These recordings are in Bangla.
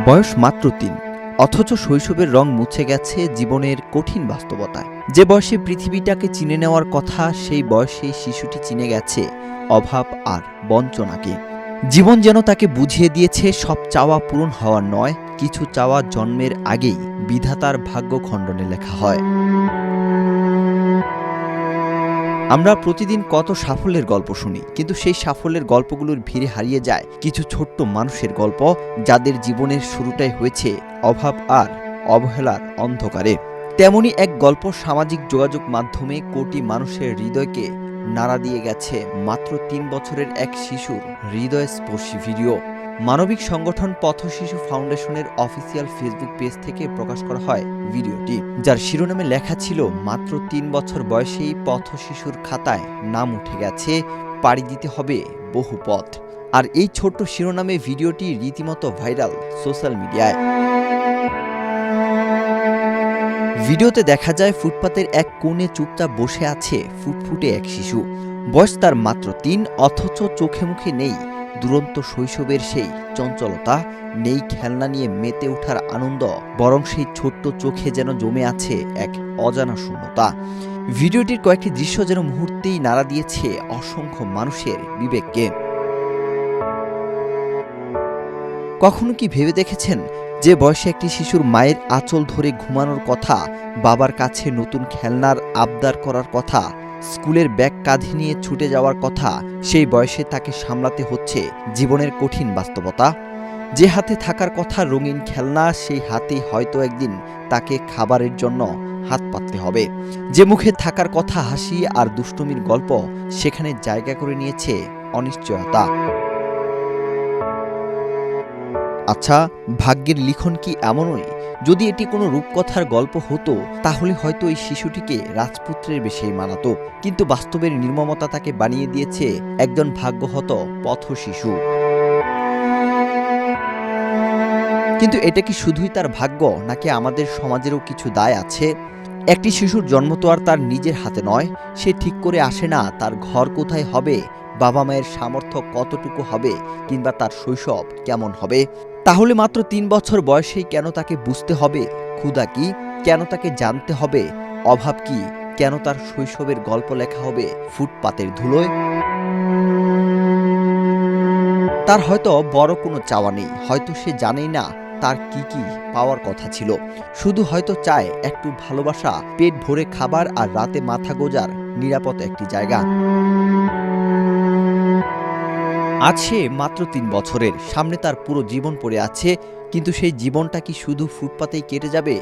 বয়স মাত্র ৩, অথচ শৈশবের রং মুছে গেছে জীবনের কঠিন বাস্তবতায়। যে বয়সে পৃথিবীটাকে চিনে নেওয়ার কথা, সেই বয়সে শিশুটি চিনে গেছে অভাব আর বঞ্চনাকে। জীবন যেন তাকে বুঝিয়ে দিয়েছে সব চাওয়া পূরণ হওয়ার নয়, কিছু চাওয়া জন্মের আগেই বিধাতার ভাগ্য খণ্ডনে লেখা হয়। আমরা প্রতিদিন কত সাফল্যের গল্প শুনি, কিন্তু সেই সাফল্যের গল্পগুলোর ভিড়ে হারিয়ে যায় কিছু ছোট্ট মানুষের গল্প, যাদের জীবনের শুরুটাই হয়েছে অভাব আর অবহেলার অন্ধকারে। তেমনি এক গল্প সামাজিক যোগাযোগ মাধ্যমে কোটি মানুষের হৃদয়কে নাড়া দিয়ে গেছে মাত্র ৩ বছরের এক শিশুর হৃদয়স্পর্শী ভিডিও। মানবিক সংগঠন পথশিশু ফাউন্ডেশনের অফিসিয়াল ফেসবুক পেজ থেকে প্রকাশ করা হয় ভিডিওটি, যার শিরোনামে লেখা ছিল, মাত্র ৩ বছর বয়সেই পথশিশুর খাতায় নাম উঠে গেছে, পাড়ি দিতে হবে বহু পথ। আর এই ছোট্ট শিরোনামে ভিডিওটি রীতিমতো ভাইরাল সোশ্যাল মিডিয়ায়। ভিডিওতে দেখা যায় ফুটপাতের এক কোণে চুপচাপ বসে আছে ফুটফুটে এক শিশু। বয়স তার মাত্র ৩, অথচ চোখে মুখে নেই দুরন্ত শৈশবের সেই চঞ্চলতা, নেই খেলনা নিয়ে মেতে ওঠার আনন্দ, বরং সেই ছোট্ট চোখে যেন জমে আছে এক অজানা শূন্যতা। ভিডিওটির কয়েকটি দৃশ্য যেন মুহূর্তেই নাড়া দিয়েছে অসংখ্য মানুষের বিবেককে। কখনো কি ভেবে দেখেছেন, যে বয়সে একটি শিশুর মায়ের আঁচল ধরে ঘুমানোর কথা, বাবার কাছে নতুন খেলনার আবদার করার কথা, স্কুলের ব্যাগ কাঁধে নিয়ে ছুটে যাওয়ার কথা, সেই বয়সে তাকে সামলাতে হচ্ছে জীবনের কঠিন বাস্তবতা? যে হাতে থাকার কথা রঙিন খেলনা, সেই হাতেই হয়তো একদিন তাকে খাবারের জন্য হাত পাততে হবে। যে মুখে থাকার কথা হাসি আর দুষ্টুমির গল্প, সেখানে জায়গা করে নিয়েছে অনিশ্চয়তা। আচ্ছা, ভাগ্যের লিখন কি এমনই? যদি এটি কোনো রূপকথার গল্প হতো, তাহলে হয়তো এই শিশুটিকে রাজপুত্রের বেশেই মানাতো, কিন্তু বাস্তবের নির্মমতা তাকে বানিয়ে দিয়েছে একজন ভাগ্যহত পথশিশু। কিন্তু এটা কি শুধুই তার ভাগ্য, নাকি আমাদের সমাজেরও কিছু দায় আছে? একটি শিশুর জন্ম তো আর তার নিজের হাতে নয়। সে ঠিক করে আসে না তার ঘর কোথায় হবে, বাবা মায়ের সামর্থ্য কতটুকু হবে, কিংবা তার শৈশব কেমন হবে। তাহলে মাত্র ৩ বছর বয়সেই কেন তাকে বুঝতে হবে ক্ষুধা কি, কেন তাকে জানতে হবে অভাব কি, কেন তার শৈশবের গল্প লেখা হবে ফুটপাতের ধুলোয়? তার হয়তো বড় কোনো চাওয়া নেই, হয়তো সে জানেই না তার কি কি পাওয়ার কথা ছিল। শুধু হয়তো চায় একটু ভালোবাসা, পেট ভরে খাবার আর রাতে মাথা গোজার নিরাপদ একটি জায়গা। আজ সে মাত্র ৩ বছরের, সামনে তার পুরো জীবন পড়ে আছে, কিন্তু সেই জীবনটা কি শুধু ফুটপাতেই কেটে যাবে?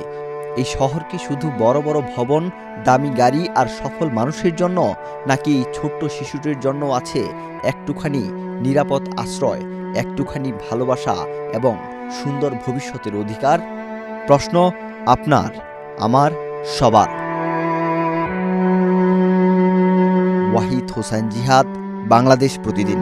এই শহর কি শুধু বড় বড় ভবন, দামি গাড়ি আর সফল মানুষের জন্য, নাকি এই ছোট্ট শিশুটির জন্য আছে একটুখানি নিরাপদ আশ্রয়, একটুখানি ভালোবাসা এবং সুন্দর ভবিষ্যতের অধিকার? প্রশ্ন আপনার, আমার, সবার। ওয়াহিদ হোসাইন জিহাদ, বাংলাদেশ প্রতিদিন।